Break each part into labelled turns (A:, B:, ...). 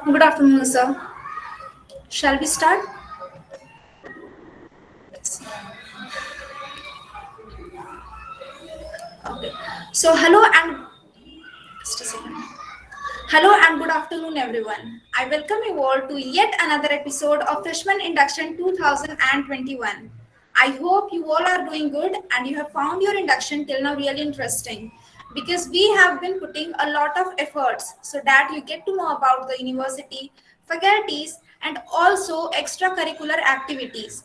A: Good afternoon, sir. Shall we start? Yes. Okay. So, just a second. Hello and good afternoon, everyone. I welcome you all to yet another episode of Freshman Induction 2021. I hope you all are doing good and you have found your induction till now really interesting because we have been putting a lot of efforts so that you get to know about the university, faculties, and also extracurricular activities.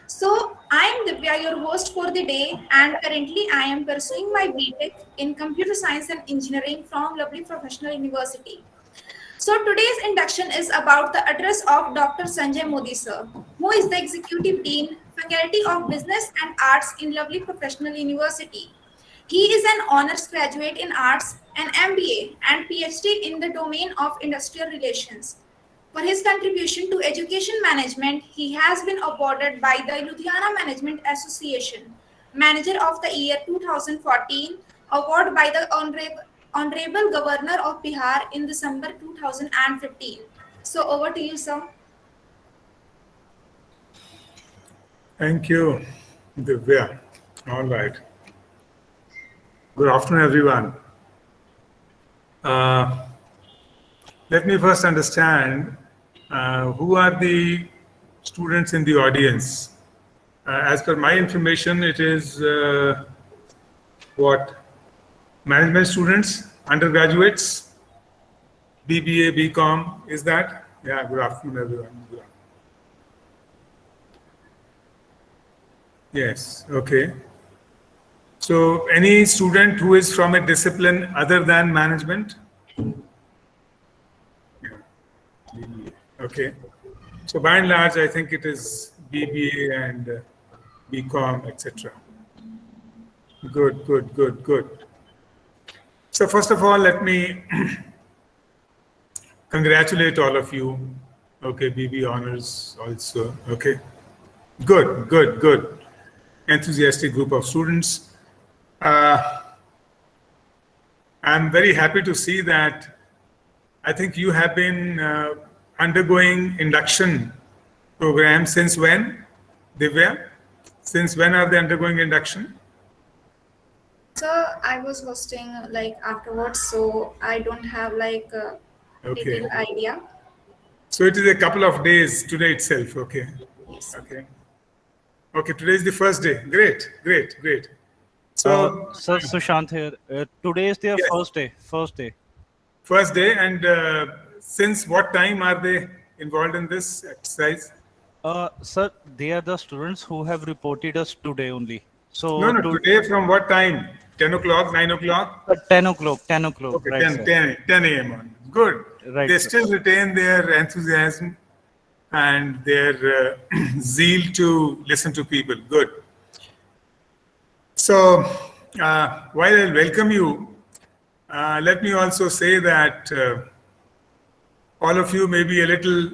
A: So, I am Divya, your host for the day, and currently I am pursuing my BTech in Computer Science and Engineering from Lovely Professional University. So, today's induction is about the address of Dr. Sanjay Modi sir, who is the Executive Dean, Faculty of Business and Arts in Lovely Professional University. He is an honors graduate in arts, an MBA, and PhD in the domain of industrial relations. For his contribution to education management, he has been awarded by the Ludhiana Management Association Manager of the Year 2014 award by the Honorable Governor of Bihar in December 2015. So over to you, sir.
B: Thank you, Divya. All right. Good afternoon, everyone. Let me first understand who are the students in the audience. As per my information, it is management students, undergraduates, BBA, BCom. Is that? Yeah. Good afternoon, everyone. Good afternoon. Yes. Okay. So, any student who is from a discipline other than management? Okay. So, by and large, I think it is BBA and BCom, etc. Good, good, good, good. So, first of all, let me congratulate all of you. Okay, BB honors also. Okay. Good, good, good. Enthusiastic group of students. I'm very happy to see that I think you have been undergoing induction program since when, Divya? Since when are they undergoing induction?
A: So I was hosting afterwards, so I don't have
B: Okay.
A: detailed idea.
B: So it is a couple of days today itself. Okay.
A: Yes.
B: Okay. Okay. Today is the first day. Great. Great. Great. So,
C: Sir Sushant here. Today is their
B: Yes.
C: first day.
B: First day, and since what time are they involved in this exercise?
C: Sir, they are the students who have reported us today only. So
B: No, today from what time? 10 o'clock, 9 o'clock?
C: 10 o'clock. 10 o'clock.
B: Okay,
C: Right,
B: 10,
C: sir.
B: 10 a.m. on. Good.
C: Right,
B: They
C: sir.
B: still retain their enthusiasm and their zeal to listen to people. Good. So, while I welcome you, let me also say that all of you may be a little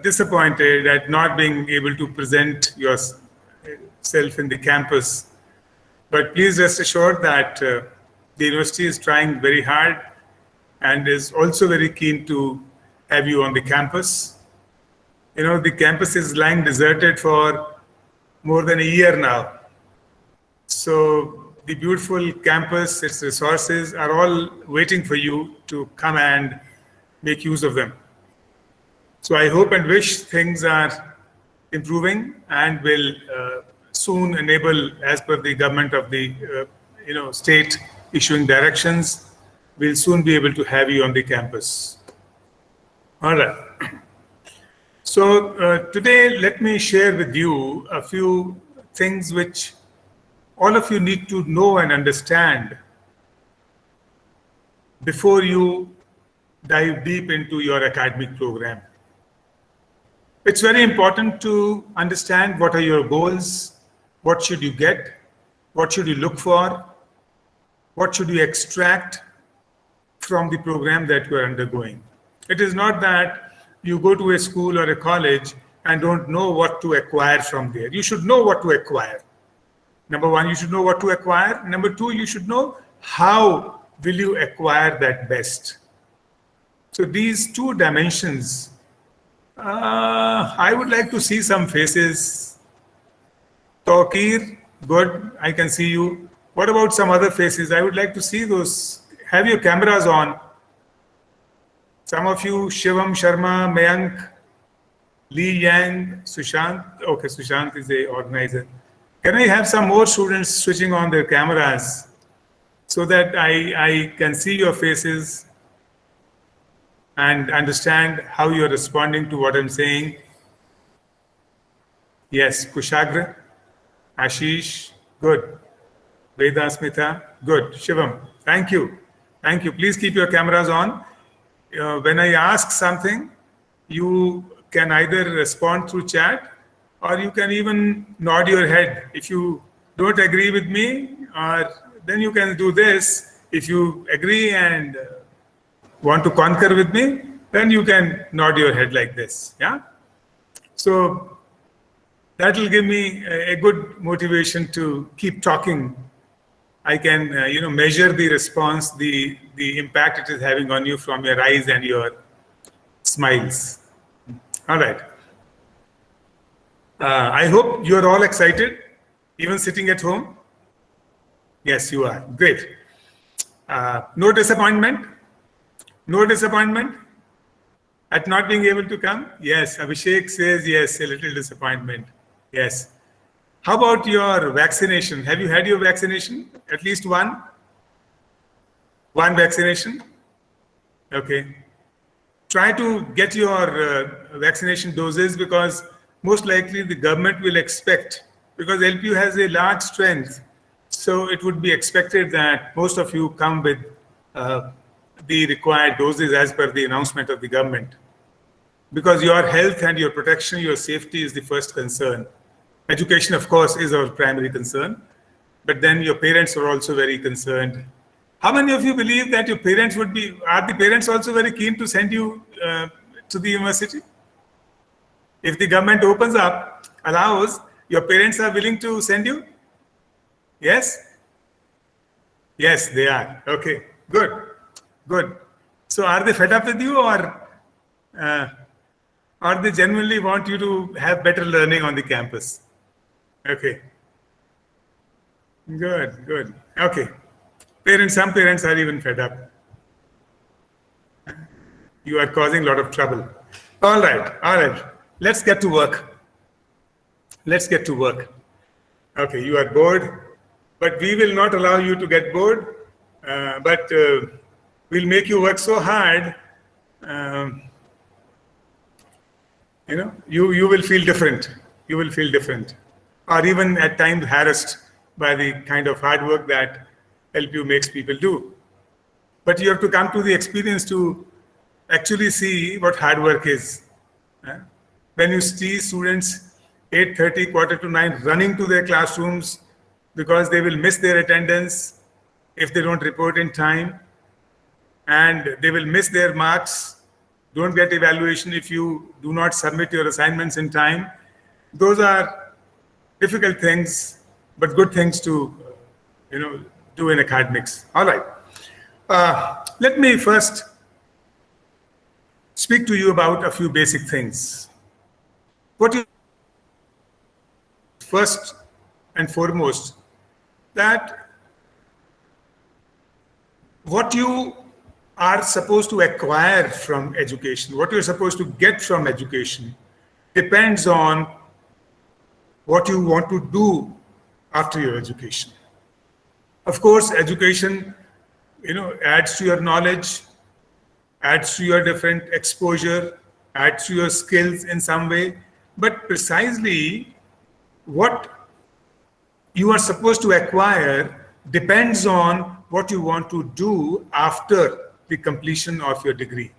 B: disappointed at not being able to present yourself in the campus. But please rest assured that the university is trying very hard and is also very keen to have you on the campus. You know, the campus is lying deserted for more than a year now. So the beautiful campus, its resources are all waiting for you to come and make use of them. So I hope and wish things are improving and will soon enable, as per the government of the state issuing directions, we'll soon be able to have you on the campus. All right. So today, let me share with you a few things which all of you need to know and understand before you dive deep into your academic program. It's very important to understand what are your goals, what should you get, what should you look for, what should you extract from the program that you are undergoing. It is not that you go to a school or a college and don't know what to acquire from there. You should know what to acquire. Number one, you should know what to acquire. Number two, you should know how will you acquire that best. So these two dimensions, I would like to see some faces. Tawqir, good, I can see you. What about some other faces? I would like to see those. Have your cameras on. Some of you, Shivam Sharma, Mayank, Lee Yang, Sushant. Okay, Sushant is the organizer. Can I have some more students switching on their cameras so that I can see your faces and understand how you're responding to what I'm saying? Yes, Kushagra, Ashish, good. Veda Smita, good. Shivam, thank you. Thank you. Please keep your cameras on. When I ask something, you can either respond through chat or you can even nod your head. If you don't agree with me, or then you can do this. If you agree and want to concur with me, then you can nod your head like this. Yeah. So that will give me a good motivation to keep talking. I can, measure the response, the impact it is having on you from your eyes and your smiles. All right. I hope you are all excited, even sitting at home. Yes, you are. Great. No disappointment? No disappointment at not being able to come? Yes, Abhishek says yes, a little disappointment. Yes. How about your vaccination? Have you had your vaccination? At least one? One vaccination? Okay. Try to get your vaccination doses, because most likely the government will expect, because LPU has a large strength, so it would be expected that most of you come with the required doses as per the announcement of the government. Because your health and your protection, your safety is the first concern. Education, of course, is our primary concern, but then your parents are also very concerned. How many of you believe that your parents are the parents also very keen to send you to the university? If the government opens up, allows, your parents are willing to send you? Yes? Yes, they are. Okay, good, good. So are they fed up with you, or they genuinely want you to have better learning on the campus? Okay. Good, good. Okay. Some parents are even fed up. You are causing a lot of trouble. All right. Let's get to work. Okay, you are bored, but we will not allow you to get bored, but we'll make you work so hard, you will feel different. You will feel different, or even at times harassed by the kind of hard work that LPU makes people do. But you have to come to the experience to actually see what hard work is. When you see students 8:30, 8:45 running to their classrooms because they will miss their attendance if they don't report in time, and they will miss their marks, don't get evaluation if you do not submit your assignments in time. Those are difficult things, but good things to, do in academics. All right. Let me first speak to you about a few basic things. First and foremost, that what you are supposed to acquire from education, what you're supposed to get from education, depends on what you want to do after your education. Of course, education, adds to your knowledge, adds to your different exposure, adds to your skills in some way, but precisely what you are supposed to acquire depends on what you want to do after the completion of your degree.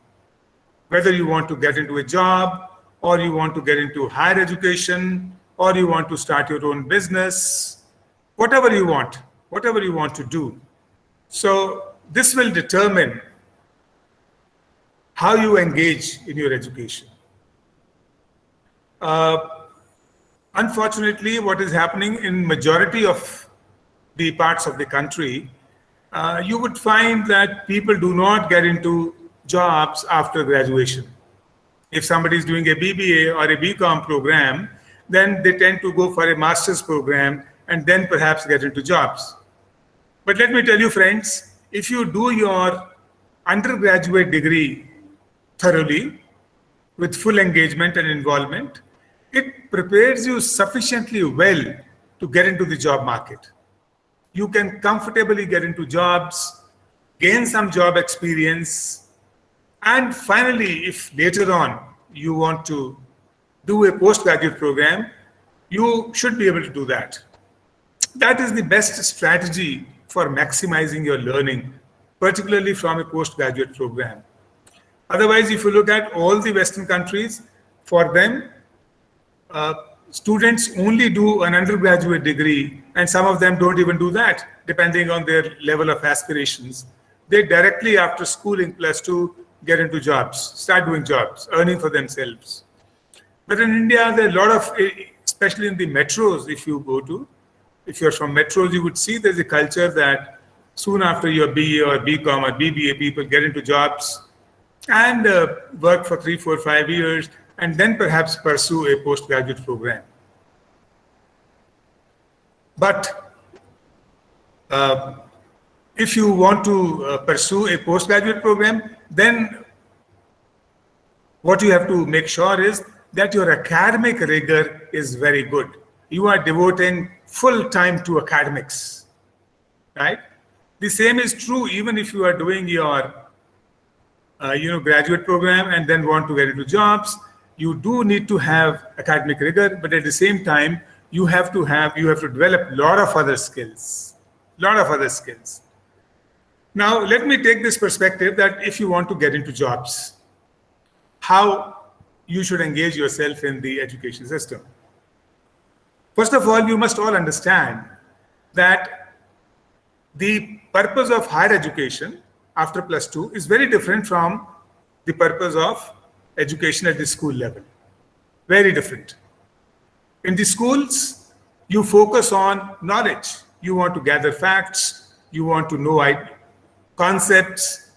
B: Whether you want to get into a job, or you want to get into higher education, or you want to start your own business, whatever you want to do. So this will determine how you engage in your education. Unfortunately, what is happening in majority of the parts of the country, you would find that people do not get into jobs after graduation. If somebody is doing a BBA or a BCom program, then they tend to go for a master's program and then perhaps get into jobs. But let me tell you, friends, if you do your undergraduate degree thoroughly, with full engagement and involvement, it prepares you sufficiently well to get into the job market. You can comfortably get into jobs, gain some job experience, and finally, if later on you want to do a postgraduate program, you should be able to do that. That is the best strategy for maximizing your learning, particularly from a postgraduate program. Otherwise, if you look at all the Western countries, for them, students only do an undergraduate degree, and some of them don't even do that, depending on their level of aspirations. They directly, after schooling +2, get into jobs, start doing jobs, earning for themselves. But in India, there are a lot of, especially in the metros, if you're from metros, you would see there's a culture that soon after your BA or BCom or BBA, people get into jobs and work for 3, 4, 5 years, and then perhaps pursue a postgraduate program. But if you want to pursue a postgraduate program, then what you have to make sure is that your academic rigor is very good. You are devoting full time to academics, right? The same is true even if you are doing your graduate program and then want to get into jobs. You do need to have academic rigor, but at the same time, you have to develop a lot of other skills. Now, let me take this perspective that if you want to get into jobs, how you should engage yourself in the education system. First of all, you must all understand that the purpose of higher education after +2 is very different from the purpose of education at the school level. Very different. In the schools, you focus on knowledge. You want to gather facts. You want to know concepts.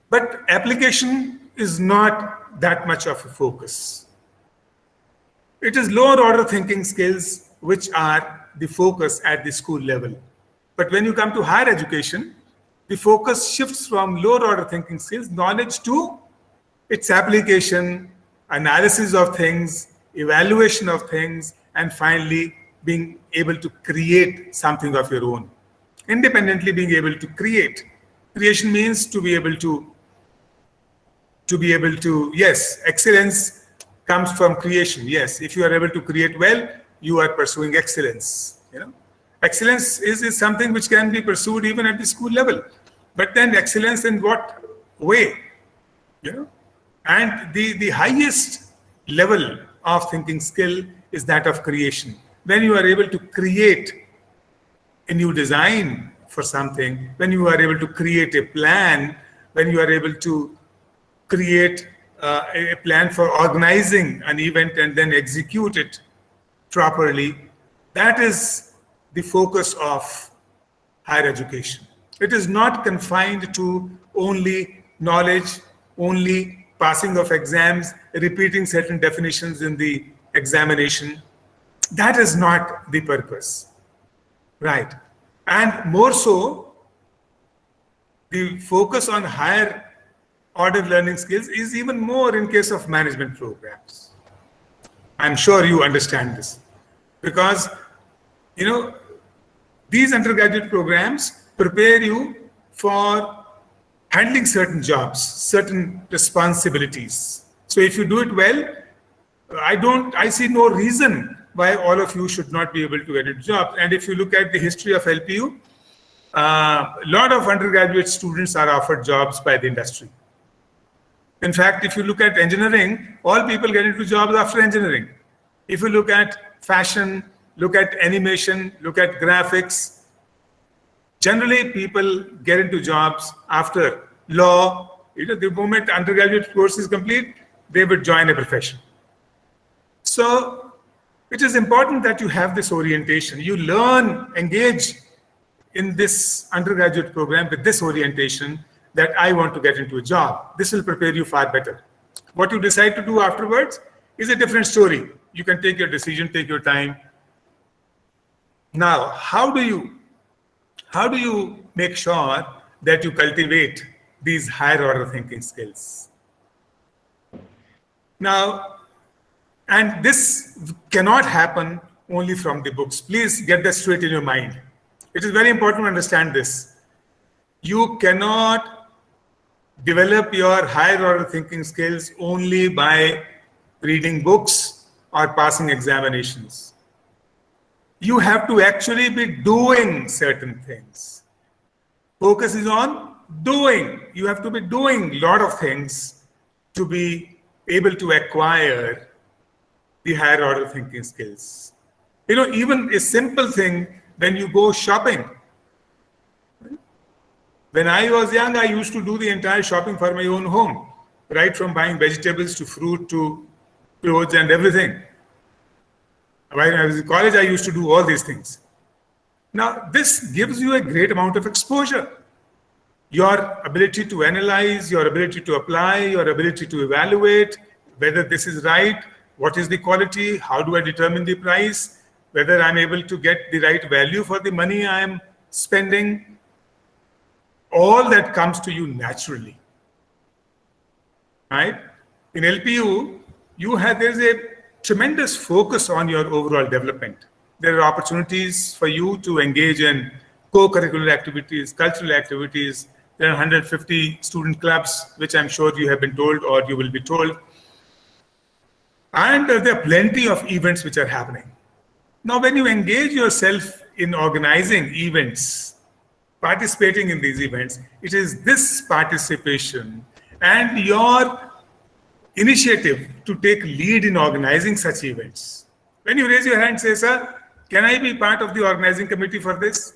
B: But application is not that much of a focus. It is lower order thinking skills which are the focus at the school level. But when you come to higher education, the focus shifts from lower order thinking skills, knowledge, to its application, analysis of things, evaluation of things, and finally being able to create something of your own. Independently being able to create. Creation means to be able to, yes, excellence comes from creation. Yes, if you are able to create well, you are pursuing excellence. Excellence is something which can be pursued even at the school level. But then excellence in what way? And the highest level of thinking skill is that of creation. When you are able to create a new design for something, when you are able to create a plan, when you are able to create a plan for organizing an event and then execute it properly, that is the focus of higher education. It is not confined to only knowledge, only passing of exams, repeating certain definitions in the examination. That is not the purpose, right? And more so, the focus on higher order learning skills is even more in case of management programs. I'm sure you understand this because, these undergraduate programs prepare you for handling certain jobs, certain responsibilities. So if you do it well, I see no reason why all of you should not be able to get a job. And if you look at the history of LPU, a lot of undergraduate students are offered jobs by the industry. In fact, if you look at engineering, all people get into jobs after engineering. If you look at fashion, look at animation, look at graphics, generally people get into jobs after law. The moment undergraduate course is complete, they would join a profession. So it is important that you have this orientation. You learn, engage in this undergraduate program with this orientation, that I want to get into a job. This will prepare you far better. What you decide to do afterwards is a different story. You can take your decision, take your time. Now, how do you make sure that you cultivate these higher order thinking skills? Now, and this cannot happen only from the books. Please get that straight in your mind. It is very important to understand this. You cannot develop your higher order thinking skills only by reading books or passing examinations. You have to actually be doing certain things. Focus is on doing. You have to be doing a lot of things to be able to acquire the higher order thinking skills. Even a simple thing, when you go shopping. When I was young, I used to do the entire shopping for my own home, right from buying vegetables to fruit to clothes and everything. When I was in college, I used to do all these things. Now, this gives you a great amount of exposure. Your ability to analyze, your ability to apply, your ability to evaluate whether this is right, what is the quality, how do I determine the price, whether I'm able to get the right value for the money I'm spending. All that comes to you naturally, right? In LPU, there's a tremendous focus on your overall development. There are opportunities for you to engage in co-curricular activities, cultural activities. There are 150 student clubs, which I'm sure you have been told or you will be told. And there are plenty of events which are happening. Now, when you engage yourself in organizing events, participating in these events, it is this participation and your initiative to take lead in organizing such events. When you raise your hand and say, sir, can I be part of the organizing committee for this?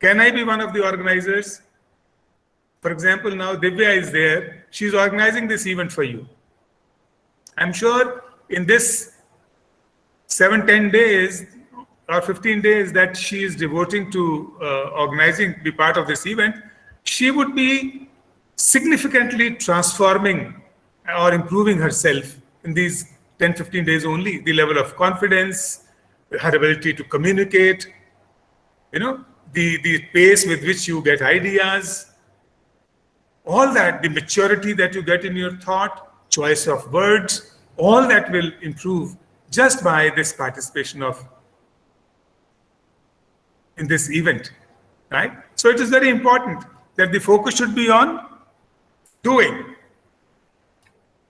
B: Can I be one of the organizers? For example, now Divya is there. She's organizing this event for you. I'm sure in this 7-10 days or 15 days that she is devoting to organizing, be part of this event, she would be significantly transforming or improving herself in these 10-15 days only. The level of confidence, her ability to communicate, the pace with which you get ideas, all that, the maturity that you get in your thought, choice of words, all that will improve just by this participation in this event, right? So it is very important that the focus should be on doing.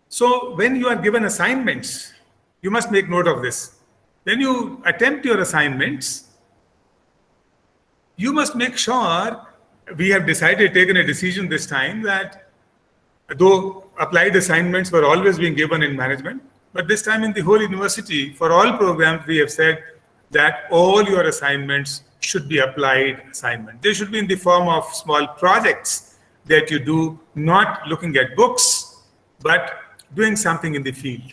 B: So when you are given assignments, you must make note of this. When you attempt your assignments, you must make sure, we have taken a decision this time that though applied assignments were always being given in management, but this time in the whole university, for all programs, we have said that all your assignments should be applied assignments. They should be in the form of small projects that you do, not looking at books, but doing something in the field.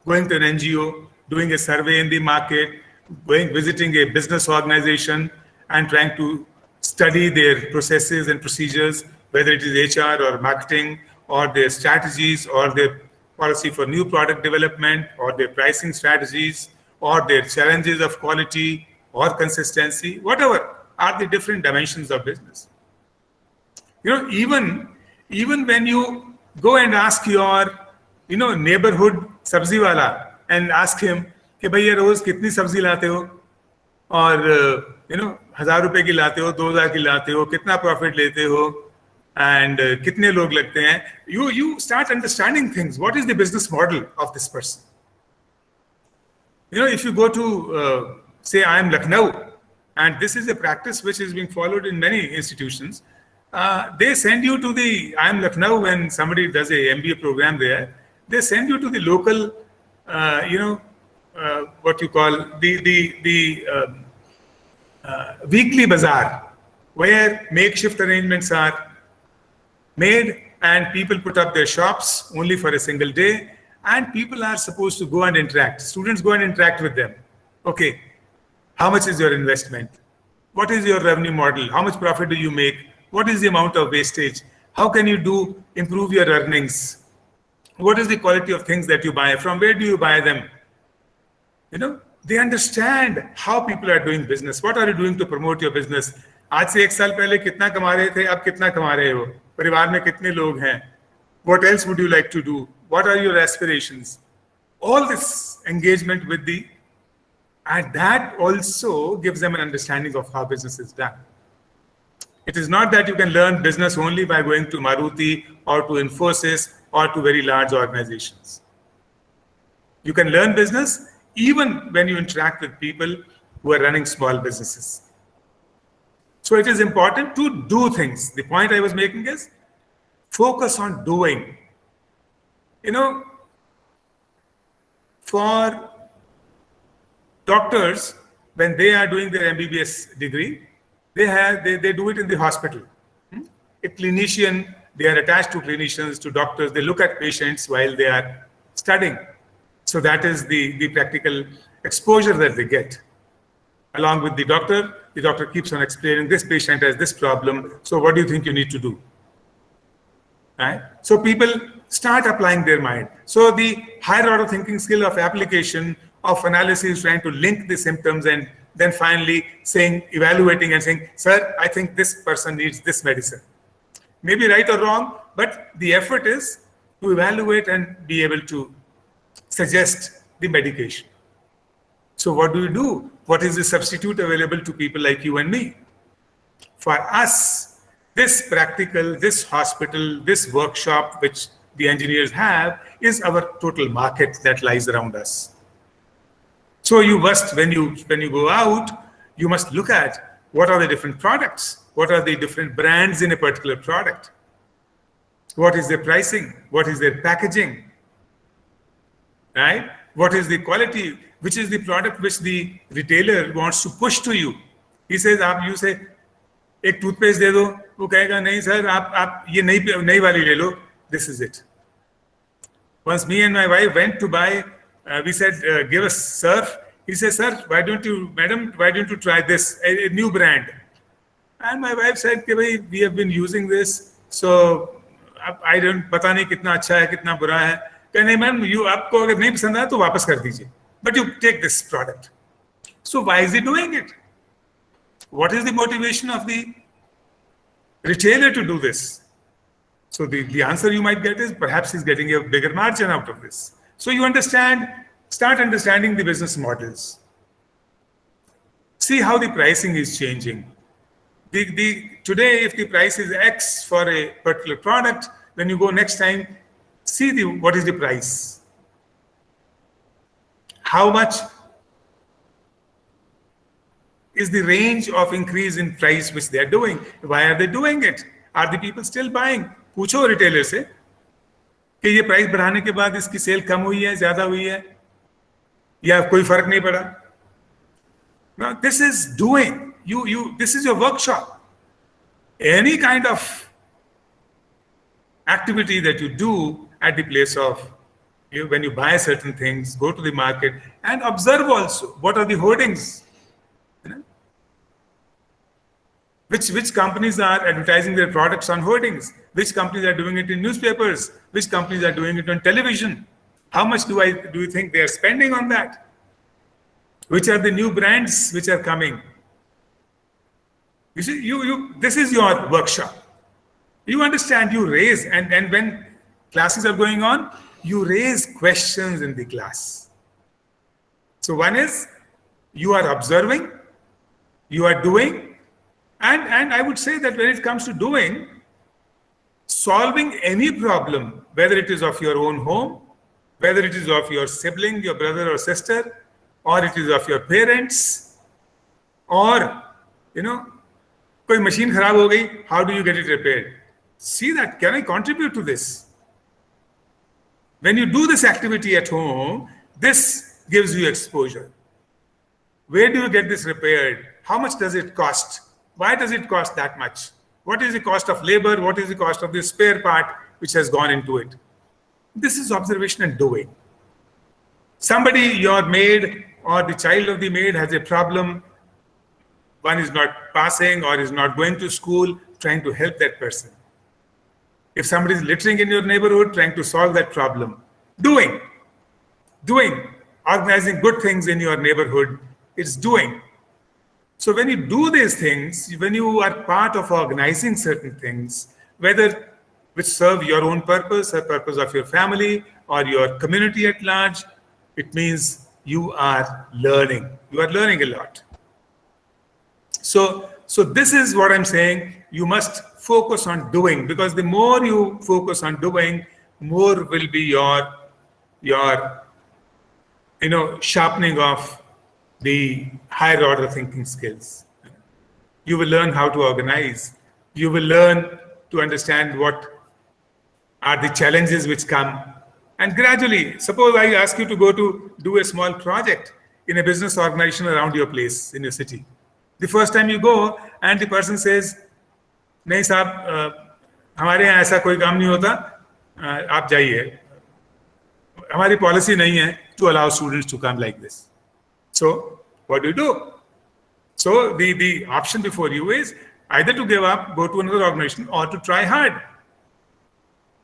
B: Going to an NGO, doing a survey in the market, visiting a business organization and trying to study their processes and procedures, whether it is HR or marketing, or their strategies, or their policy for new product development, or their pricing strategies, or their challenges of quality or consistency, whatever are the different dimensions of business. Even when you go and ask your, neighborhood sabzi wala and ask him, कि भैया रोज कितनी सब्जी लाते हो और 1000 रुपए की लाते हो, 2000 की लाते हो, कितना प्रॉफिट लेते हो, and कितने लोग लगते हैं, you start understanding things. What is the business model of this person? If you go to say I am Lucknow, and this is a practice which is being followed in many institutions, they send you to the I am Lucknow. When somebody does a MBA program there, they send you to the local what you call the weekly bazaar, where makeshift arrangements are made and people put up their shops only for a single day, and people are supposed to go and interact. Students go and interact with them. Okay, how much is your investment? What is your revenue model? How much profit do you make? What is the amount of wastage? How can you improve your earnings? What is the quality of things that you buy? From where do you buy them? They understand how people are doing business. What are you doing to promote your business? आज से 1 साल पहले कितना कमा रहे थे, अब कितना कमा रहे हो? परिवार में कितने लोग हैं? What else would you like to do? What are your aspirations? All this engagement and that also gives them an understanding of how business is done. It is not that you can learn business only by going to Maruti or to Infosys or to very large organizations. You can learn business even when you interact with people who are running small businesses. So it is important to do things. The point I was making is focus on doing. For doctors, when they are doing their MBBS degree, they do it in the hospital. A clinician, they are attached to clinicians, to doctors. They look at patients while they are studying. So that is the practical exposure that they get. Along with the doctor keeps on explaining, this patient has this problem, so what do you think you need to do? Right? So people start applying their mind. So the higher order thinking skill of application, of analysis, trying to link the symptoms and then finally evaluating and saying, sir, I think this person needs this medicine. Maybe right or wrong, but the effort is to evaluate and be able to suggest the medication. So what do? What is the substitute available to people like you and me? For us, this practical, this hospital, this workshop which the engineers have is our total market that lies around us. So you must, when you go out, you must look at what are the different products, what are the different brands in a particular product, what is their pricing, what is their packaging, right? What is the quality, which is the product which the retailer wants to push to you. He says, you say, एक toothpaste दे दो, वो कहेगा नहीं sir, आप ये नई वाली ले लो. This is it. Once me and my wife went to buy, we said, give us Surf. He says, sir, madam, why don't you try this, a new brand? And my wife said, we have been using this, so I don't, पता नहीं कितना अच्छा है, कितना बुरा है. कहे नहीं मैम, आपको अगर नहीं पसंद आया तो वापस कर दीजिए. But you take this product. So why is he doing it? What is the motivation of the retailer to do this? So the answer you might get is perhaps he's getting a bigger margin out of this. So you start understanding the business models. See how the pricing is changing. Today, if the price is X for a particular product, when you go next time, see what is the price. How much is the range of increase in price which they are doing? Why are they doing it? Are the people still buying? पूछो retailer से कि ये price बढ़ाने के बाद इसकी cell कम हुई है, ज्यादा हुई है, या कोई फर्क नहीं पड़ा. Now this is doing. This is your workshop. Any kind of activity that you do at the place of when you buy certain things, go to the market and observe also what are the hoardings. Which companies are advertising their products on hoardings? Which companies are doing it in newspapers? Which companies are doing it on television? How much do you think they are spending on that? Which are the new brands which are coming? You see, this is your workshop. You understand, you raise, and when classes are going on, you raise questions in the class. So one is, you are observing, you are doing, and I would say that when it comes to doing, solving any problem, whether it is of your own home, whether it is of your sibling, your brother or sister, or it is of your parents, or, कोई machine खराब हो गई, how do you get it repaired? See that, can I contribute to this? When you do this activity at home, this gives you exposure. Where do you get this repaired? How much does it cost? Why does it cost that much? What is the cost of labor? What is the cost of the spare part which has gone into it? This is observation and doing. Somebody, your maid or the child of the maid has a problem. one is not passing or is not going to school, trying to help that person. If somebody is littering in your neighborhood, trying to solve that problem. Doing, organizing good things in your neighborhood, it's doing. So when you do these things, when you are part of organizing certain things, whether which serve your own purpose, or purpose of your family or your community at large, it means you are learning. You are learning a lot. So this is what I'm saying. You must focus on doing, because the more you focus on doing, more will be your sharpening of the higher order thinking skills. You will learn how to organize. You will learn to understand what are the challenges which come. And gradually, suppose I ask you to go to do a small project in a business organization around your place, in your city. The first time you go and the person says, नहीं साहब, हमारे यहाँ ऐसा कोई काम नहीं होता, आप जाइए. हमारी policy नहीं है to allow students to come like this. So what do? So the option before you is either to give up, go to another organization, or to try hard.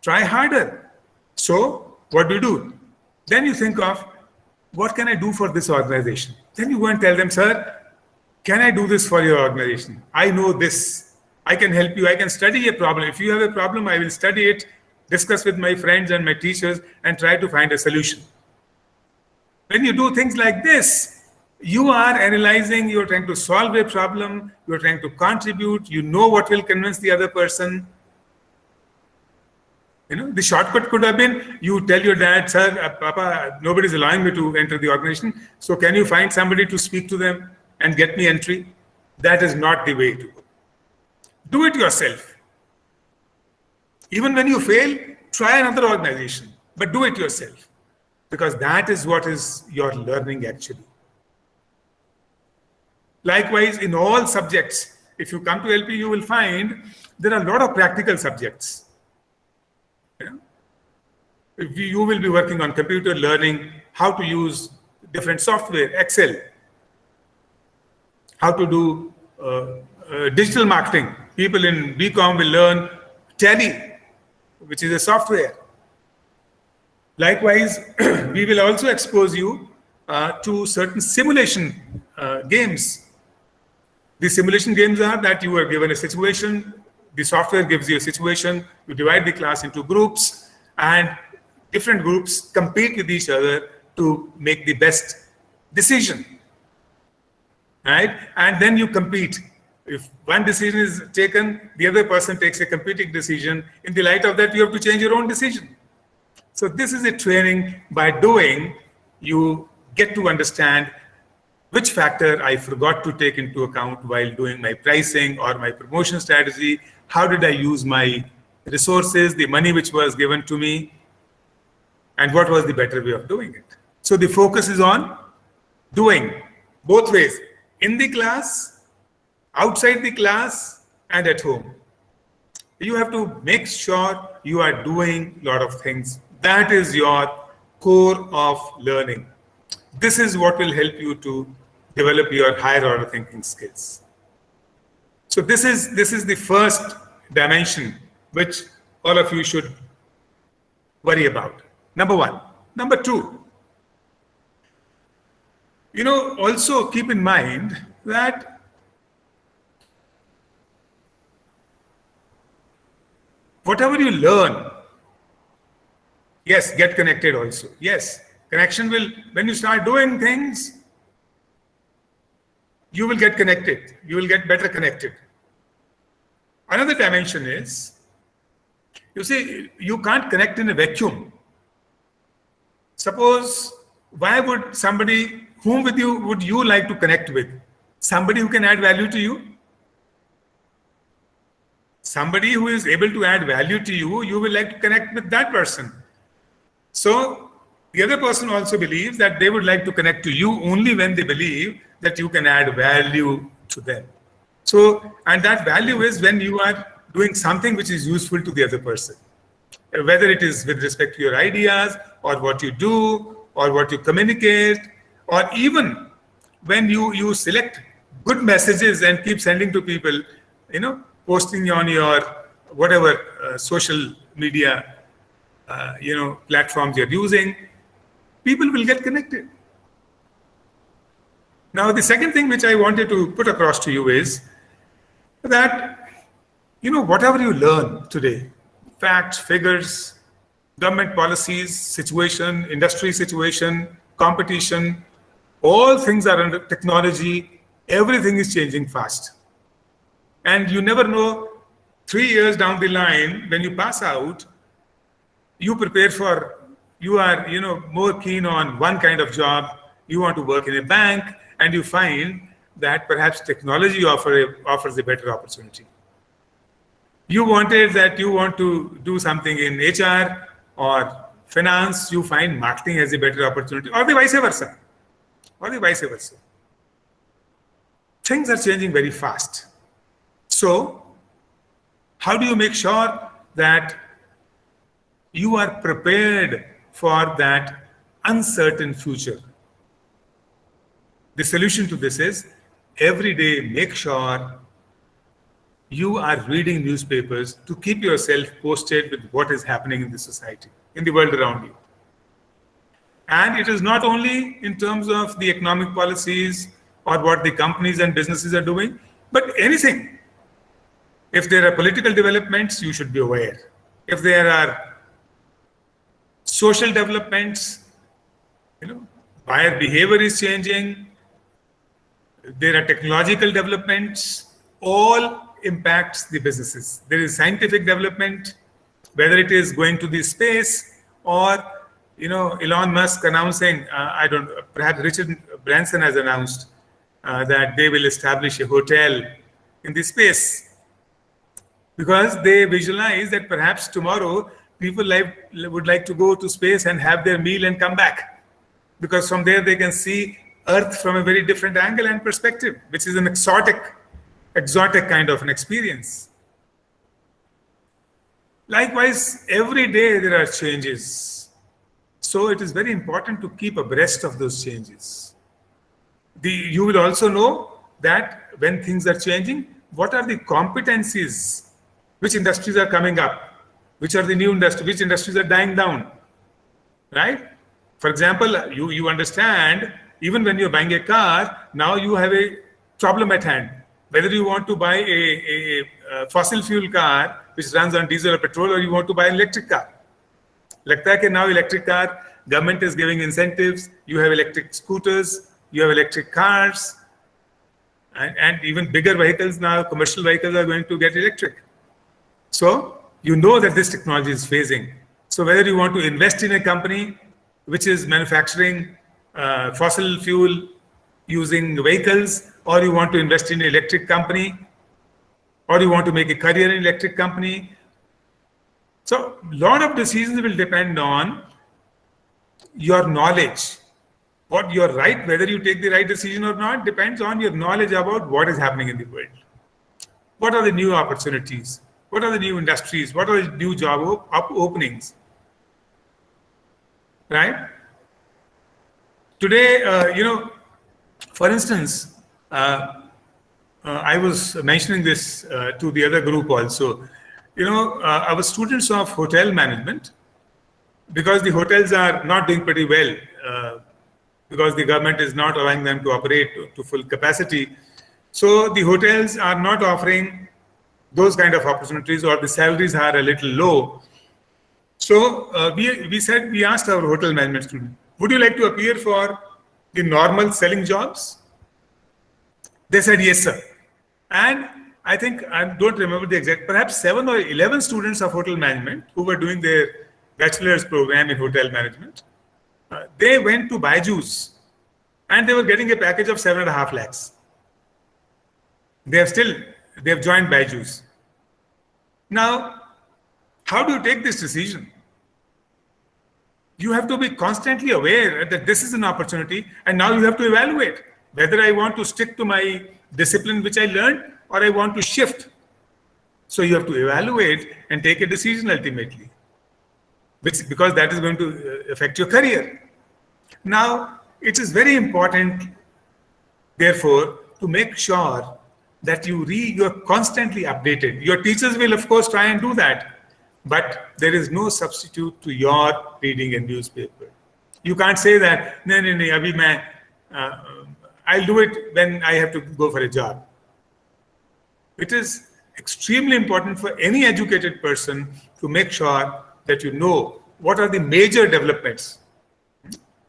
B: Try harder. So what do? Then you think of, what can I do for this organization? Then you go and tell them, sir, can I do this for your organization? I know this. I can help you. I can study a problem. If you have a problem, I will study it, discuss with my friends and my teachers, and try to find a solution. When you do things like this, you are analyzing, you're trying to solve a problem, you're trying to contribute, you know what will convince the other person. The shortcut could have been, you tell your dad, sir, Papa, nobody's allowing me to enter the organization, so can you find somebody to speak to them and get me entry? That is not the way to go. Do it yourself. Even when you fail, try another organization, but do it yourself, because that is what is your learning actually. Likewise, in all subjects, if you come to LP, you will find there are a lot of practical subjects. You will be working on computer, learning how to use different software, Excel, how to do digital marketing. People in BCom will learn Tally, which is a software. Likewise, we will also expose you to certain simulation games. The simulation games are that you are given a situation, the software gives you a situation, you divide the class into groups, and different groups compete with each other to make the best decision, right? And then you compete. If one decision is taken, the other person takes a competing decision. In the light of that, you have to change your own decision. So this is a training. By doing, you get to understand which factor I forgot to take into account while doing my pricing or my promotion strategy. How did I use my resources, the money which was given to me, and what was the better way of doing it? So the focus is on doing, both ways, in the class, outside the class, and at home. You have to make sure you are doing a lot of things. That is your core of learning. This is what will help you to develop your higher order thinking skills. So this is the first dimension which all of you should worry about. Number one. Number two, also keep in mind that whatever you learn, yes, get connected also. Yes, connection will, when you start doing things, you will get connected. You will get better connected. Another dimension is, you see, you can't connect in a vacuum. Suppose, why would somebody, whom would you like to connect with? Somebody who can add value to you? Somebody who is able to add value to you, you will like to connect with that person. So the other person also believes that they would like to connect to you only when they believe that you can add value to them. So, and that value is when you are doing something which is useful to the other person. Whether it is with respect to your ideas, or what you do, or what you communicate, or even when you select good messages and keep sending to people, posting on your whatever social media, platforms you're using, people will get connected. Now, the second thing which I wanted to put across to you is that, whatever you learn today, facts, figures, government policies, situation, industry situation, competition, all things are under technology, everything is changing fast. And you never know, 3 years down the line, when you pass out, you are, more keen on one kind of job, you want to work in a bank, and you find that perhaps technology offers a better opportunity. You want to do something in HR or finance, you find marketing as a better opportunity, or the vice versa. Things are changing very fast. So, how do you make sure that you are prepared for that uncertain future? The solution to this is every day make sure you are reading newspapers to keep yourself posted with what is happening in the society, in the world around you. And it is not only in terms of the economic policies or what the companies and businesses are doing, but anything. If there are political developments, you should be aware. If there are social developments, buyer behavior is changing, there are technological developments, all impacts the businesses. There is scientific development, whether it is going to the space or, Elon Musk announcing, perhaps Richard Branson has announced that they will establish a hotel in the space because they visualize that perhaps tomorrow people would like to go to space and have their meal and come back, because from there they can see Earth from a very different angle and perspective, which is an exotic kind of an experience. Likewise, every day there are changes. So it is very important to keep abreast of those changes. You will also know that when things are changing, what are the competencies, which industries are coming up, which are the new industries, which industries are dying down, right? For example, you understand, even when you're buying a car, now you have a problem at hand. Whether you want to buy a fossil fuel car, which runs on diesel or petrol, or you want to buy an electric car. लगता है कि now electric car, government is giving incentives, you have electric scooters, you have electric cars, and even bigger vehicles now, commercial vehicles are going to get electric. So you know that this technology is phasing. So whether you want to invest in a company which is manufacturing fossil fuel using vehicles, or you want to invest in an electric company, or you want to make a career in electric company. So a lot of decisions will depend on your knowledge. What you're right, whether you take the right decision or not, depends on your knowledge about what is happening in the world. What are the new opportunities? What are the new industries? What are the new job openings? Right? Today, for instance, I was mentioning this to the other group also. Our students of hotel management, because the hotels are not doing pretty well, because the government is not allowing them to operate to full capacity. So the hotels are not offering those kind of opportunities, or the salaries are a little low. So we asked our hotel management student, would you like to appear for the normal selling jobs? They said, yes, sir. And I think, I don't remember the exact, perhaps 7 or 11 students of hotel management who were doing their bachelor's program in hotel management, they went to Byju's and they were getting a package of 7.5 lakhs. They have joined Byju's. Now, how do you take this decision? You have to be constantly aware that this is an opportunity, and now you have to evaluate whether I want to stick to my discipline which I learned, or I want to shift. So you have to evaluate and take a decision ultimately, because that is going to affect your career. Now, it is very important, therefore, to make sure that you're constantly updated. Your teachers will, of course, try and do that, but there is no substitute to your reading a newspaper. You can't say that, no, abhi main, I'll do it when I have to go for a job. It is extremely important for any educated person to make sure that you know what are the major developments.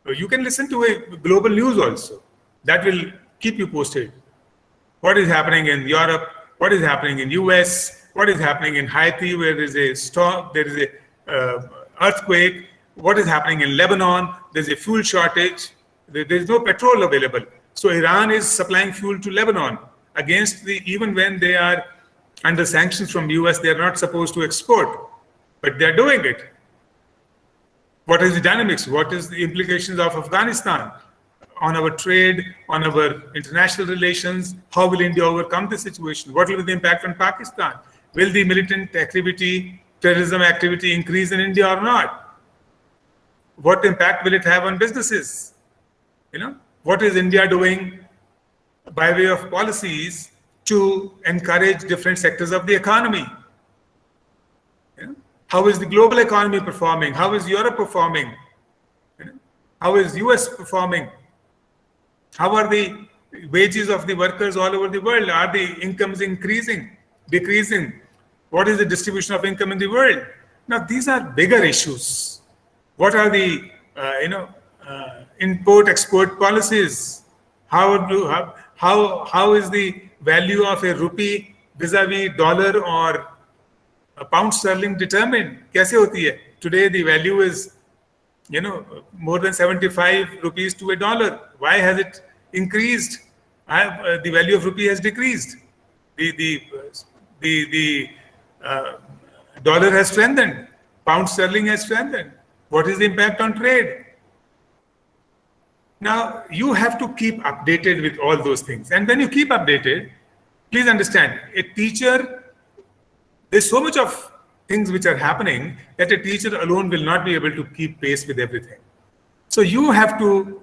B: You can listen to a global news also. That will keep you posted. What is happening in Europe? What is happening in US? What is happening in Haiti, where there is a storm, there is a earthquake? What is happening in Lebanon? There's a fuel shortage. There is no petrol available. So Iran is supplying fuel to Lebanon even when they are under sanctions from US, they are not supposed to export, but they're doing it. What is the dynamics? What is the implications of Afghanistan on our trade, on our international relations? How will India overcome the situation? What will be the impact on Pakistan? Will the militant activity, terrorism activity increase in India or not? What impact will it have on businesses? What is India doing by way of policies to encourage different sectors of the economy? How is the global economy performing? How is Europe performing? How is US performing? How are the wages of the workers all over the world? Are the incomes increasing, decreasing? What is the distribution of income in the world? Now, these are bigger issues. What are the import-export policies? How is the value of a rupee vis-a-vis dollar or a pound sterling determined? Kaise hoti hai? Today the value is, more than 75 rupees to a dollar. Why has it increased? The value of rupee has decreased. The dollar has strengthened. Pound sterling has strengthened. What is the impact on trade? Now, you have to keep updated with all those things. And when you keep updated, please understand, a teacher, there's so much of things which are happening that a teacher alone will not be able to keep pace with everything. So you have to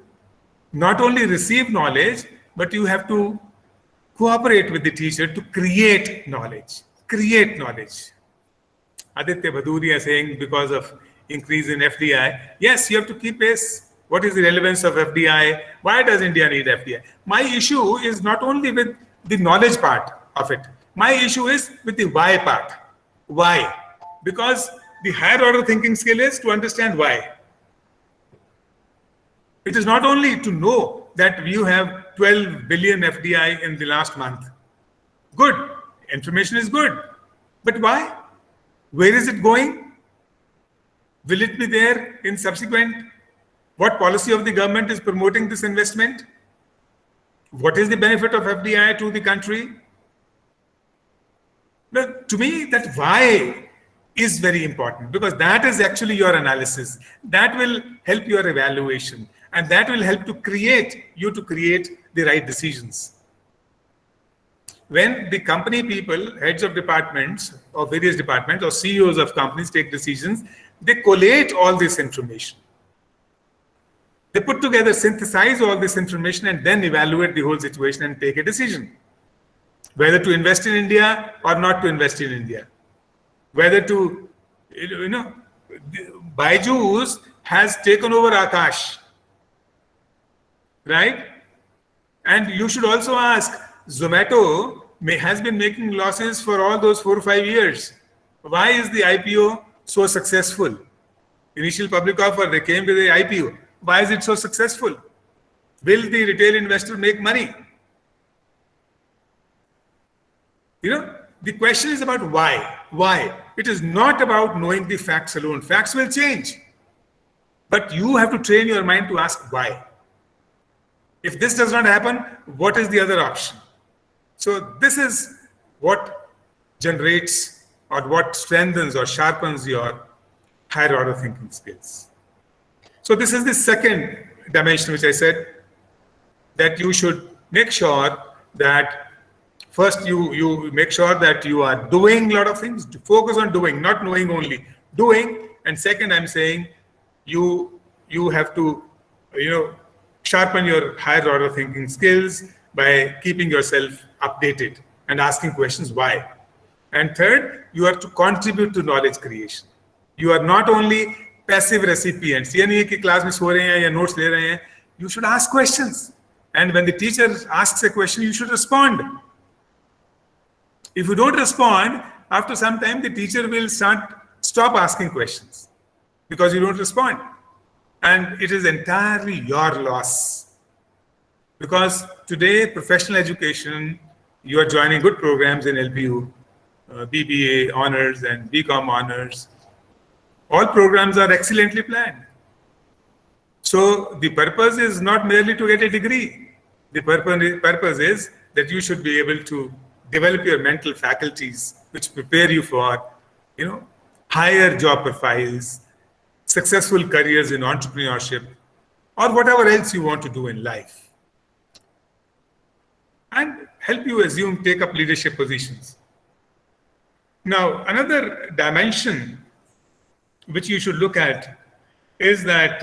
B: not only receive knowledge, but you have to cooperate with the teacher to create knowledge. Create knowledge. Aditya Bhaduria saying because of increase in FDI, yes, you have to keep pace. What is the relevance of FDI? Why does India need FDI? My issue is not only with the knowledge part of it. My issue is with the why part. Why? Because the higher order thinking skill is to understand why. It is not only to know that you have 12 billion FDI in the last month. Good. Information is good. But why? Where is it going? Will it be there in subsequent? What policy of the government is promoting this investment? What is the benefit of FDI to the country? But to me, that why is very important, because that is actually your analysis. That will help your evaluation, and that will help to create the right decisions. When the company people, heads of departments or various departments or CEOs of companies take decisions, they collate all this information. They put together, synthesize all this information, and then evaluate the whole situation and take a decision. Whether to invest in India or not to invest in India. Whether to, Byju's has taken over Akash. Right? And you should also ask, Zomato has been making losses for all those 4 or 5 years. Why is the IPO so successful? Initial public offer, they came with the IPO. Why is it so successful? Will the retail investor make money? The question is about why. Why? It is not about knowing the facts alone. Facts will change. But you have to train your mind to ask why. If this does not happen, what is the other option? So this is what generates or what strengthens or sharpens your higher order thinking skills. So this is the second dimension which I said, that you should make sure that first you make sure that you are doing a lot of things. Focus on doing, not knowing only. Doing. And second, I'm saying you have to sharpen your higher order thinking skills. by keeping yourself updated and asking questions why. And third, you are to contribute to knowledge creation. You are not only passive recipients. ये नहीं है कि class में सो रहे हैं या notes ले रहे हैं. You should ask questions. And when the teacher asks a question, you should respond. If you don't respond, after some time, the teacher will stop asking questions because you don't respond. And it is entirely your loss. Because today, professional education, you are joining good programs in LPU, BBA honors and BCom honors. All programs are excellently planned. So the purpose is not merely to get a degree. The purpose is that you should be able to develop your mental faculties, which prepare you for, higher job profiles, successful careers in entrepreneurship, or whatever else you want to do in life, and help you take up leadership positions. Now, another dimension which you should look at is that,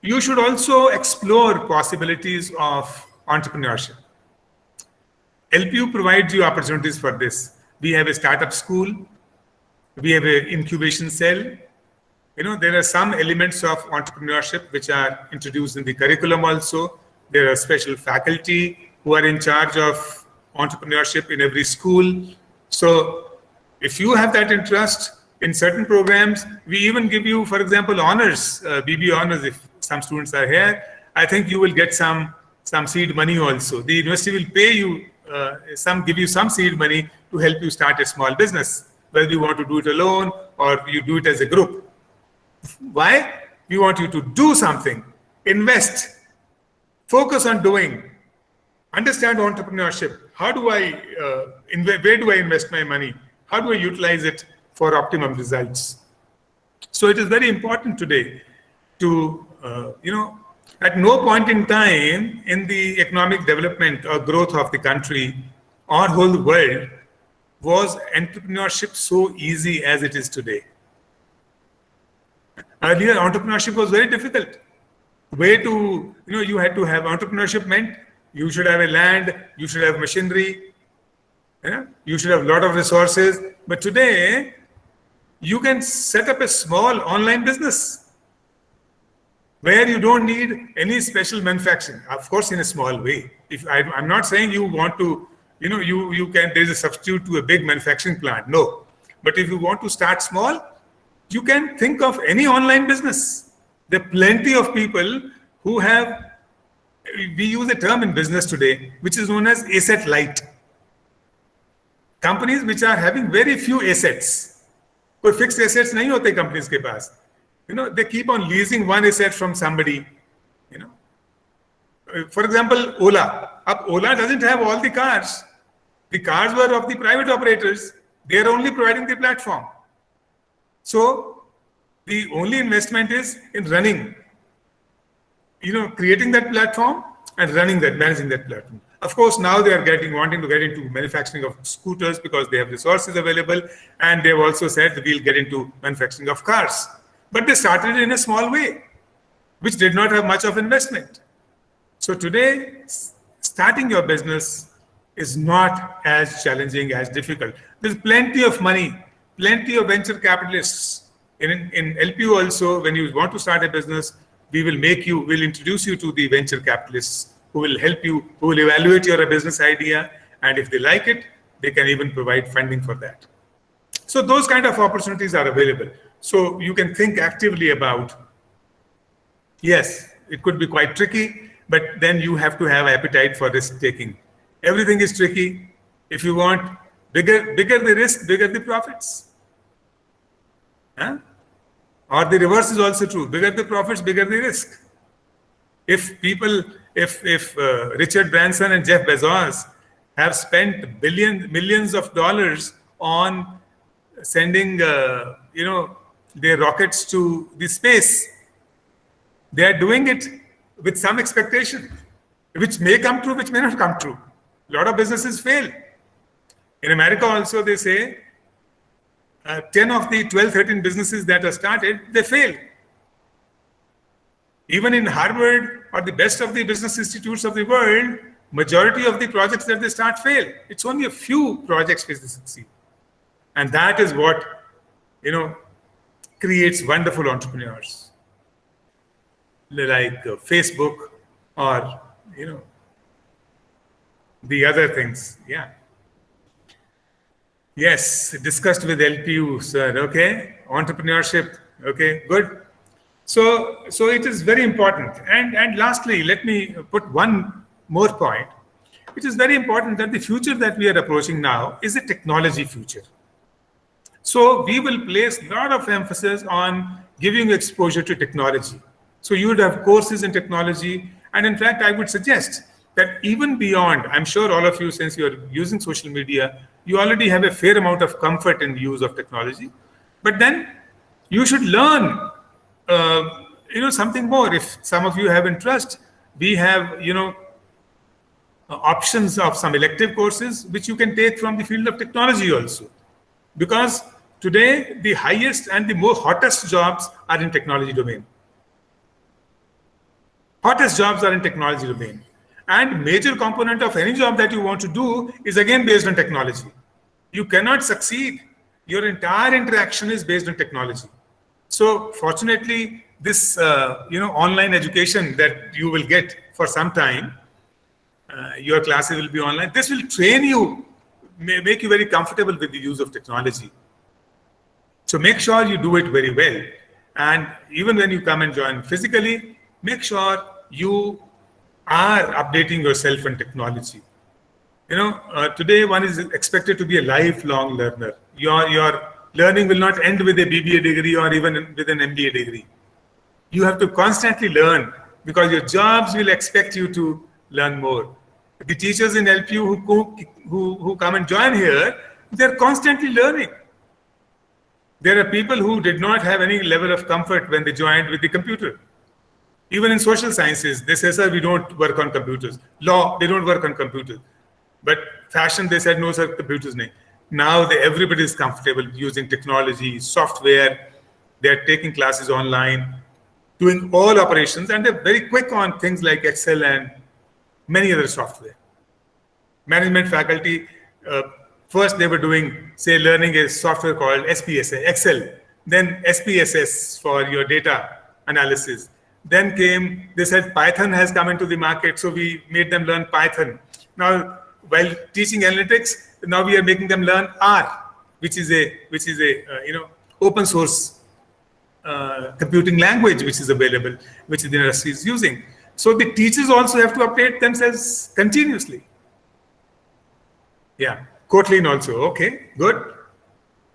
B: you should also explore possibilities of entrepreneurship. LPU provides you opportunities for this. We have a startup school. We have an incubation cell. There are some elements of entrepreneurship which are introduced in the curriculum also. There are special faculty who are in charge of entrepreneurship in every school. So if you have that interest in certain programs, we even give you, for example, honors, BB honors. If some students are here, I think you will get some seed money also. The university will pay you give you some seed money to help you start a small business, whether you want to do it alone or you do it as a group. Why? We want you to do something, invest, focus on doing, understand entrepreneurship. How do I, where do I invest my money? How do I utilize it for optimum results? So it is very important today to, at no point in time in the economic development or growth of the country or whole world was entrepreneurship so easy as it is today. Earlier, entrepreneurship was very difficult. You had to have entrepreneurship meant you should have a land, you should have machinery, you should have a lot of resources. But today, you can set up a small online business where you don't need any special manufacturing, of course, in a small way. I'm not saying you want to, there's a substitute to a big manufacturing plant. No. But if you want to start small, you can think of any online business. There are plenty of people who we use a term in business today, which is known as asset light. Companies which are having very few assets. कोई fixed assets नहीं होते companies के पास. They keep on leasing one asset from somebody. For example, Ola. Ola doesn't have all the cars. The cars were of the private operators. They are only providing the platform. So the only investment is in running, creating that platform and managing that platform. Of course, now they are wanting to get into manufacturing of scooters because they have resources available, and they've also said that we'll get into manufacturing of cars. But they started in a small way, which did not have much of investment. So today, starting your business is not as challenging, as difficult. There's plenty of money, plenty of venture capitalists. In LPU also, when you want to start a business, we'll introduce you to the venture capitalists who will help you, who will evaluate your business idea. And if they like it, they can even provide funding for that. So those kind of opportunities are available. So you can think actively about, yes, it could be quite tricky, but then you have to have appetite for risk taking. Everything is tricky. If you want bigger the risk, bigger the profits. Or the reverse is also true. Bigger the profits, bigger the risk. If Richard Branson and Jeff Bezos have spent millions of dollars on sending, their rockets to the space, they are doing it with some expectation, which may come true, which may not come true. A lot of businesses fail. In America also, they say 10 of the 12, 13 businesses that are started, they fail. Even in Harvard or the best of the business institutes of the world, majority of the projects that they start fail. It's only a few projects which they succeed. And that is what, creates wonderful entrepreneurs like Facebook or, the other things. Yeah. Yes, discussed with LPU, sir. Okay. Entrepreneurship. Okay, good. So it is very important. And lastly, let me put one more point. It is very important that the future that we are approaching now is a technology future. So we will place a lot of emphasis on giving exposure to technology. So you would have courses in technology. And in fact, I would suggest that even beyond, I'm sure all of you, since you're using social media, you already have a fair amount of comfort in the use of technology. But then you should learn, something more. If some of you have interest, we have, options of some elective courses which you can take from the field of technology also. Because today, the highest and the most hottest jobs are in technology domain. Hottest jobs are in technology domain. And major component of any job that you want to do is again based on technology. You cannot succeed. Your entire interaction is based on technology. So fortunately, this online education that you will get for some time, your classes will be online. This will train you, make you very comfortable with the use of technology. So make sure you do it very well. And even when you come and join physically, make sure you are updating yourself in technology. Today one is expected to be a lifelong learner. Your learning will not end with a BBA degree or even with an MBA degree. You have to constantly learn because your jobs will expect you to learn more. The teachers in LPU who come and join here, they're constantly learning. There are people who did not have any level of comfort when they joined with the computer. Even in social sciences, they say, sir, we don't work on computers. Law, they don't work on computers. But fashion, they said, no, sir, computers nahi. Now everybody is comfortable using technology, software. They're taking classes online, doing all operations, and they're very quick on things like Excel and many other software. Management faculty, first they were doing, say, learning a software called SPSS, Excel, then SPSS for your data analysis. Then they said Python has come into the market, so we made them learn Python. Now, while teaching analytics, now we are making them learn R, which is a open source computing language which is available, which the industry is using. So the teachers also have to update themselves continuously. Yeah, Kotlin also. Okay, good.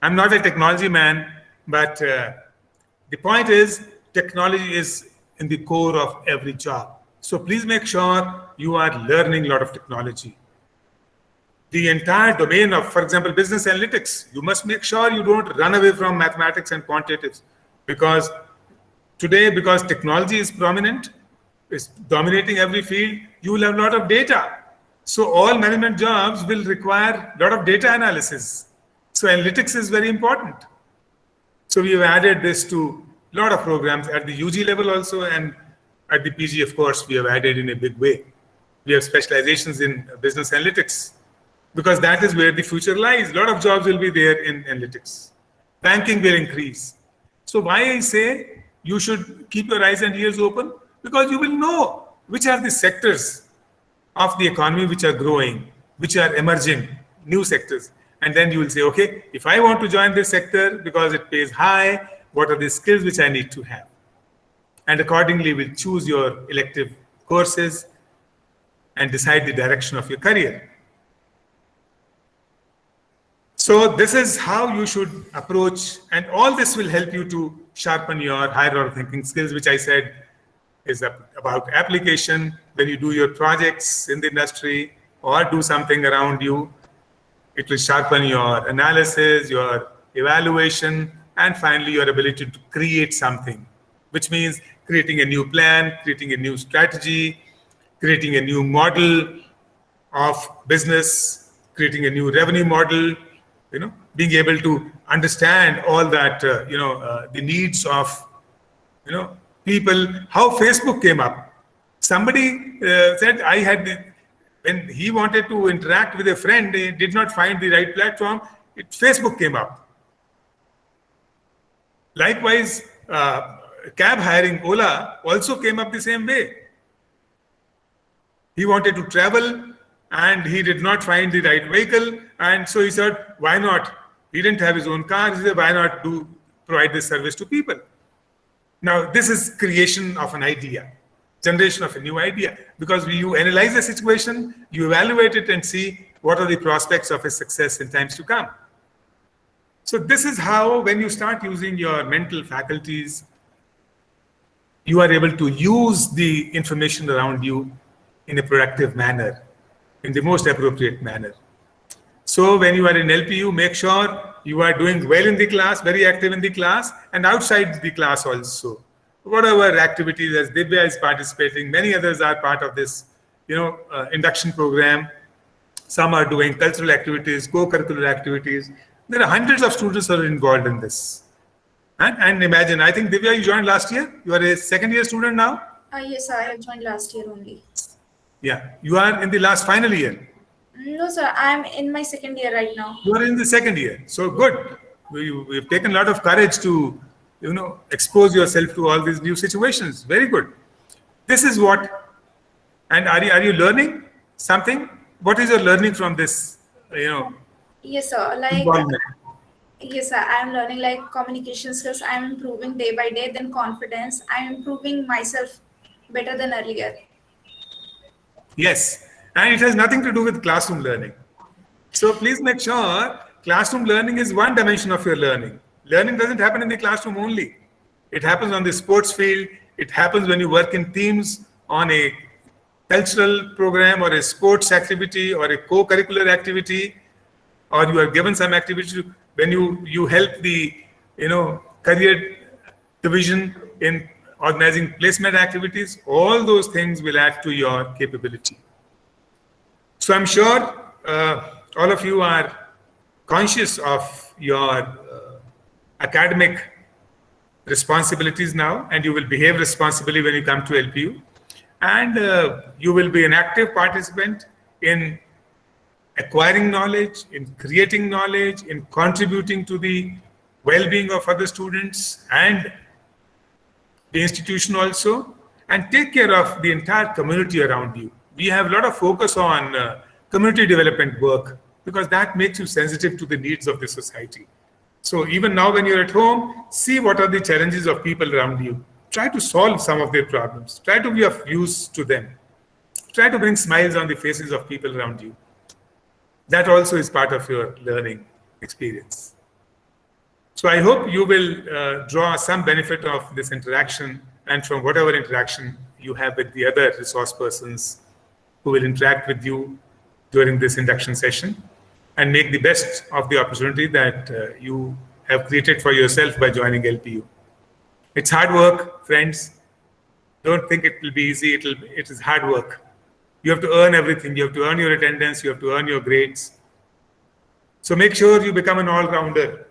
B: I'm not a technology man, but the point is technology is in the core of every job. So please make sure you are learning a lot of technology. The entire domain of, for example, business analytics, you must make sure you don't run away from mathematics and quantitatives because technology is prominent, is dominating every field, you will have a lot of data. So all management jobs will require a lot of data analysis. So analytics is very important. So we have added this to a lot of programs at the UG level also, and at the PG, of course, we have added in a big way. We have specializations in business analytics because that is where the future lies. A lot of jobs will be there in analytics. Banking will increase. So why I say you should keep your eyes and ears open? Because you will know which are the sectors of the economy which are growing, which are emerging, new sectors. And then you will say, okay, if I want to join this sector because it pays high, what are the skills which I need to have? And accordingly, we'll choose your elective courses and decide the direction of your career. So this is how you should approach, and all this will help you to sharpen your higher order thinking skills, which I said is about application. When you do your projects in the industry or do something around you, it will sharpen your analysis, your evaluation, and finally your ability to create something, which means creating a new plan, creating a new strategy, creating a new model of business, creating a new revenue model, being able to understand all that, the needs of, people, how Facebook came up. Somebody said when he wanted to interact with a friend, he did not find the right platform, Facebook came up. Likewise, cab hiring, Ola, also came up the same way. He wanted to travel and he did not find the right vehicle, and so he said, why not? He didn't have his own car. He said, why not provide this service to people? Now, this is creation of an idea, generation of a new idea, because you analyze the situation, you evaluate it and see what are the prospects of a success in times to come. So this is how, when you start using your mental faculties, you are able to use the information around you in a productive manner, in the most appropriate manner. So when you are in LPU, make sure you are doing well in the class, very active in the class, and outside the class also. Whatever activities, as Divya is participating, many others are part of this, induction program. Some are doing cultural activities, co-curricular activities. There are hundreds of students who are involved in this. And imagine, I think Divya, you joined last year. You are a second-year student now?
A: Yes, I have joined last year only.
B: Yeah, you are in the last final year.
A: No, sir, I'm in my second year right now.
B: You are in the second year. So good. We've taken a lot of courage to, expose yourself to all these new situations. Very good. This is what, and are you learning something? What is your learning from this,
A: Yes, sir.
B: involvement?
A: Yes, sir. I'm learning communication skills. I'm improving day by day. Then confidence. I'm improving myself better than earlier.
B: Yes, and it has nothing to do with classroom learning. So please make sure classroom learning is one dimension of your learning. Learning doesn't happen in the classroom only. It happens on the sports field. It happens when you work in teams on a cultural program or a sports activity or a co-curricular activity, or you are given some activity when you help the career division in organizing placement activities. All those things will add to your capability. So I'm sure all of you are conscious of your academic responsibilities now, and you will behave responsibly when you come to LPU, and you will be an active participant in acquiring knowledge, in creating knowledge, in contributing to the well-being of other students and the institution also, and take care of the entire community around you. We have a lot of focus on community development work because that makes you sensitive to the needs of the society. So even now when you're at home, see what are the challenges of people around you. Try to solve some of their problems. Try to be of use to them. Try to bring smiles on the faces of people around you. That also is part of your learning experience. So I hope you will draw some benefit of this interaction and from whatever interaction you have with the other resource persons who will interact with you during this induction session, and make the best of the opportunity that you have created for yourself by joining LPU. It's hard work, friends. Don't think it will be easy. It is hard work. You have to earn everything. You have to earn your attendance. You have to earn your grades. So make sure you become an all-rounder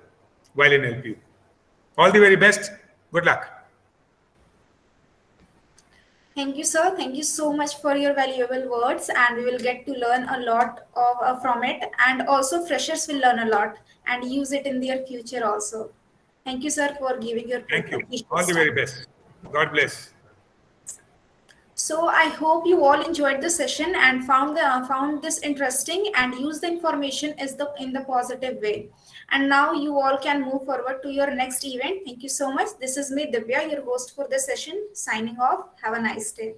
B: while in LPU. All the very best. Good luck.
A: Thank you, sir. Thank you so much for your valuable words, and we will get to learn a lot from it. And also, freshers will learn a lot and use it in their future also. Thank you, sir, for giving your.
B: Thank you. All the very best. God bless.
A: So I hope you all enjoyed the session and found this interesting and use the information in the positive way. And now you all can move forward to your next event. Thank you so much. This is me, Divya, your host for the session, signing off. Have a nice day.